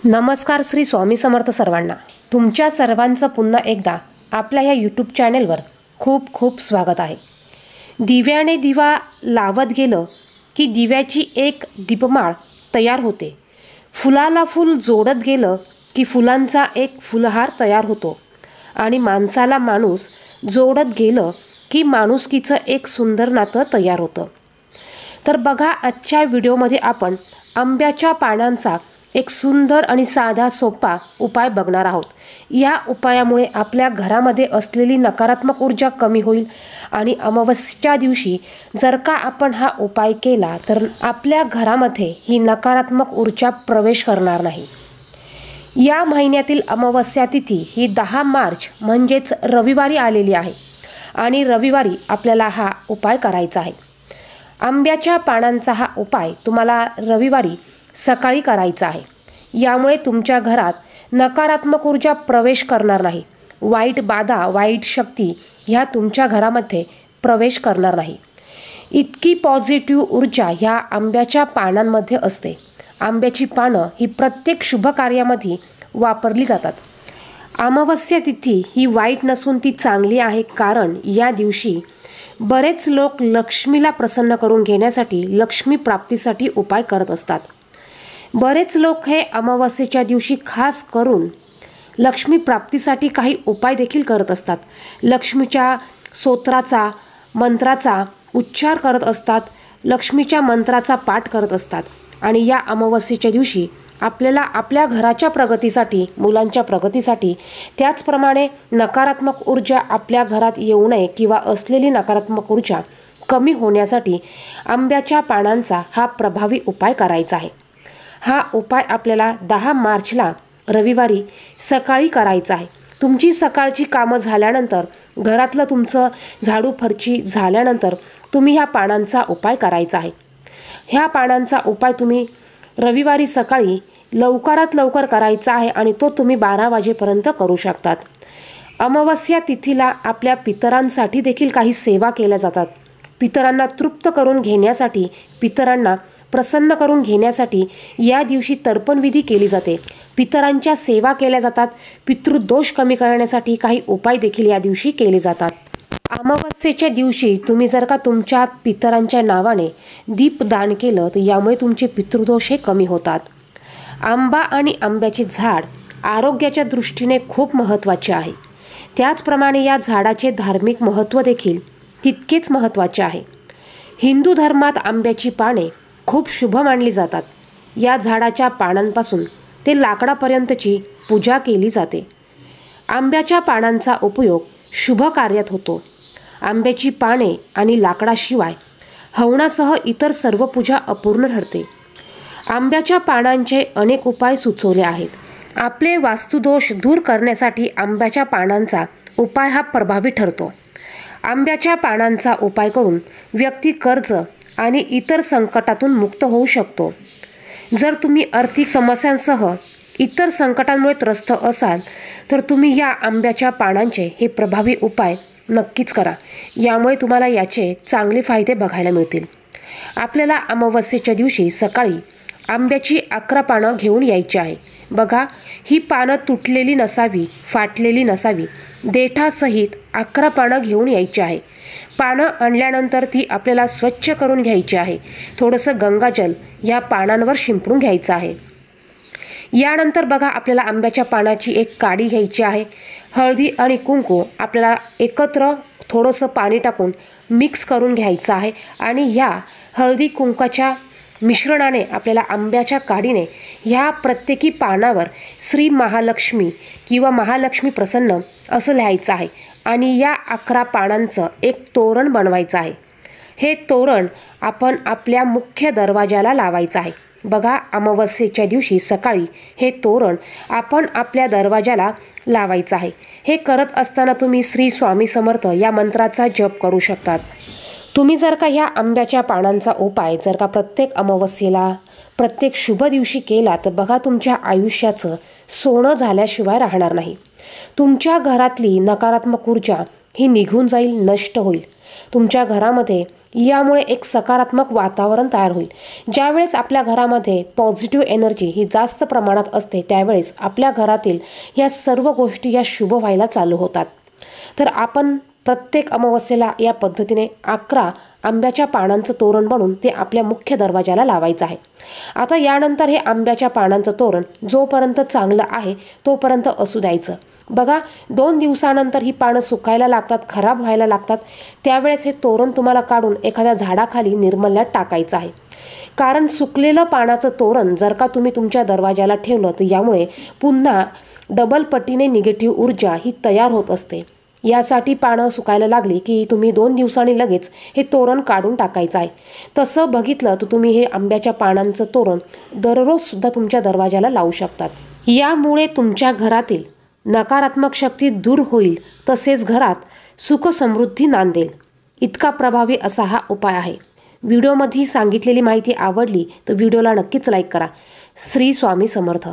नमस्कार श्री स्वामी समर्थ सर्वांना। तुमच्या सर्वांचं पुन्हा एकदा आपल्या या यूट्यूब चॅनेलवर खूप खूप स्वागत आहे। दिव्याने दिवा लावत गेलं की दिव्याची एक दीपमाळ तयार होते। फुलाला फूल जोडत गेलं की फुलांचा एक फुलहार तयार होतो आणि माणसाला माणूस जोडत गेलं की माणुसकीचं एक सुंदर नातं तयार होतं। तर बघा, आजच्या व्हिडिओमध्ये आपण आंब्याच्या पानांचा एक सुंदर आणि साधा सोपा उपाय बघणार आहोत। या उपायामुळे आपल्या घरामध्ये असलेली नकारात्मक ऊर्जा कमी होईल आणि अमावस्येच्या दिवशी जर का आपण हा उपाय केला तर आपल्या घरामध्ये ही नकारात्मक ऊर्जा प्रवेश करणार नाही। या महिन्यातील अमावस्या तिथी ही 10 मार्च म्हणजेच रविवारी आलेली आहे आणि रविवारी आपल्याला हा उपाय करायचा आहे। आंब्याच्या पानांचा हा उपाय तुम्हाला रविवारी सकाळी करायचा आहे। यामुळे तुमच्या घरात नकारात्मक ऊर्जा प्रवेश करणार नाही। वाईट बाधा, वाईट शक्ती ह्या तुमच्या घरामध्ये प्रवेश करणार नाही। इतकी पॉझिटिव्ह ऊर्जा ह्या आंब्याच्या पानांमध्ये असते। आंब्याची पानं ही प्रत्येक शुभ कार्यामध्ये वापरली जातात। अमावस्या तिथी ही वाईट नसून ती चांगली आहे, कारण या दिवशी बरेच लोक लक्ष्मीला प्रसन्न करून घेण्यासाठी लक्ष्मी प्राप्तीसाठी उपाय करत असतात। बरेच लोक हे अमावस्येच्या दिवशी खास करून लक्ष्मी प्राप्तीसाठी काही उपाय देखील करत असतात। लक्ष्मीच्या स्तोत्राचा, मंत्राचा उच्चार करत असतात, लक्ष्मीच्या मंत्राचा पाठ करत असतात आणि या अमावस्येच्या दिवशी आपल्याला आपल्या घराच्या प्रगतीसाठी, मुलांच्या प्रगतीसाठी, त्याचप्रमाणे नकारात्मक ऊर्जा आपल्या घरात येऊ नये किंवा असलेली नकारात्मक ऊर्जा कमी होण्यासाठी आंब्याच्या पानांचा हा प्रभावी उपाय करायचा आहे। हा उपाय आपल्याला 10 मार्चला रविवारी सकाळी करायचा आहे। तुमची सकाळची कामं झाल्यानंतर, घरातलं तुमचं झाडू फरची झाल्यानंतर तुम्ही ह्या पानांचा उपाय करायचा आहे। ह्या पानांचा उपाय तुम्ही रविवारी सकाळी लवकरात लवकर करायचा आहे आणि तो तुम्ही 12 वाजेपर्यंत करू शकतात। अमावस्या तिथीला आपल्या पितरांसाठी देखील काही सेवा केल्या जातात। पितरांना तृप्त करून घेण्यासाठी, पितरांना प्रसन्न करून घेण्यासाठी या दिवशी तर्पणविधी केली जाते। पितरांच्या सेवा केल्या जातात। पितृदोष कमी करण्यासाठी काही उपाय देखील या दिवशी केले जातात। अमावस्येच्या दिवशी तुम्ही जर का तुमच्या पितरांच्या नावाने दीपदान केलं तर यामुळे तुमचे पितृदोष हे कमी होतात। आंबा आणि आंब्याचे झाड आरोग्याच्या दृष्टीने खूप महत्त्वाचे आहे। त्याचप्रमाणे या झाडाचे धार्मिक महत्त्व देखील तितकेच महत्त्वाचे आहे। हिंदू धर्मात आंब्याची पाने खूप शुभ मानली जातात। या झाडाच्या पानांपासून ते लाकडापर्यंतची पूजा केली जाते। आंब्याच्या पानांचा उपयोग शुभ कार्यात होतो। आंब्याची पाने आणि लाकडाशिवाय हवनासह इतर सर्व पूजा अपूर्ण ठरते। आंब्याच्या पानांचे अनेक उपाय सुचवले आहेत। आपले वास्तुदोष दूर करण्यासाठी आंब्याच्या पानांचा उपाय हा प्रभावी ठरतो। आंब्याच्या पानांचा उपाय करून व्यक्ती कर्ज आणि इतर संकटातून मुक्त होऊ शकतो। जर तुम्ही आर्थिक समस्यांसह इतर संकटांमुळे त्रस्त असाल तर तुम्ही या आंब्याच्या पानांचे हे प्रभावी उपाय नक्कीच करा। यामुळे तुम्हाला याचे चांगले फायदे बघायला मिळतील। आपल्याला अमावस्येच्या दिवशी सकाळी आंब्याची 11 पानं घेऊन यायची आहे। बघा, ही पानं तुटलेली नसावी, फाटलेली नसावी, देठासहित 11 पानं घेऊन यायची आहे। पानं आणल्यानंतर ती आपल्याला स्वच्छ करून घ्यायची आहे। थोडंसं गंगाजल या पानांवर शिंपडून घ्यायचं आहे। यानंतर बघा, आपल्याला आंब्याच्या पानाची एक काडी घ्यायची आहे। हळदी आणि कुंकू आपल्याला एकत्र थोडंसं पाणी टाकून मिक्स करून घ्यायचं आहे आणि ह्या हळदी कुंकाच्या मिश्रणाने आपल्याला आंब्याच्या काडीने ह्या प्रत्येकी पानावर श्री महालक्ष्मी किंवा महालक्ष्मी प्रसन्न असं लिहायचं आहे आणि या 11 पानांचं एक तोरण बनवायचं आहे। हे तोरण आपण आपल्या मुख्य दरवाजाला लावायचं आहे। बघा, अमावस्येच्या दिवशी सकाळी हे तोरण आपण आपल्या दरवाजाला लावायचं आहे। हे करत असताना तुम्ही श्री स्वामी समर्थ या मंत्राचा जप करू शकतात। तुम्ही जर का ह्या आंब्याच्या पानांचा उपाय जर का प्रत्येक अमावस्येला, प्रत्येक शुभ दिवशी केला तर बघा, तुमच्या आयुष्याचं सोनं झाल्याशिवाय राहणार नाही। तुमच्या घरातली नकारात्मक ऊर्जा ही निघून जाईल, नष्ट होईल। तुमच्या घरामध्ये यामुळे एक सकारात्मक वातावरण तयार होईल। ज्यावेळेस आपल्या घरामध्ये पॉझिटिव्ह एनर्जी ही जास्त प्रमाणात असते त्यावेळेस आपल्या घरातील या सर्व गोष्टी या शुभ व्हायला चालू होतात। तर आपण प्रत्येक अमावस्येला या पद्धतीने 11 आंब्याच्या पानांचं तोरण बनवून ते आपल्या मुख्य दरवाजाला लावायचं आहे। आता यानंतर हे आंब्याच्या पानांचं तोरण जोपर्यंत चांगलं आहे तोपर्यंत असू द्यायचं। बघा 2 दिवसानंतर ही पानं सुकायला लागतात, खराब व्हायला लागतात, त्यावेळेस हे तोरण तुम्हाला काढून एखाद्या झाडाखाली निर्मल्यात टाकायचं आहे। कारण सुकलेलं पानाचं तोरण जर का तुम्ही तुमच्या दरवाजाला ठेवलं तर यामुळे पुन्हा डबल पटीने निगेटिव्ह ऊर्जा ही तयार होत असते। यासाठी पानं सुकायला लागली की तुम्ही 2 दिवसांनी लगेच हे तोरण काढून टाकायचं आहे। तसं बघितलं तर तुम्ही हे आंब्याच्या पानांचं तोरण दररोज सुद्धा तुमच्या दरवाजाला लावू शकतात। यामुळे तुमच्या घरातील नकारात्मक शक्ती दूर होईल, तसेच घरात सुख समृद्धी नांदेल। इतका प्रभावी असा हा उपाय आहे। व्हिडिओमध्ये सांगितलेली माहिती आवडली तर व्हिडिओला नक्कीच लाईक करा। श्री स्वामी समर्थ।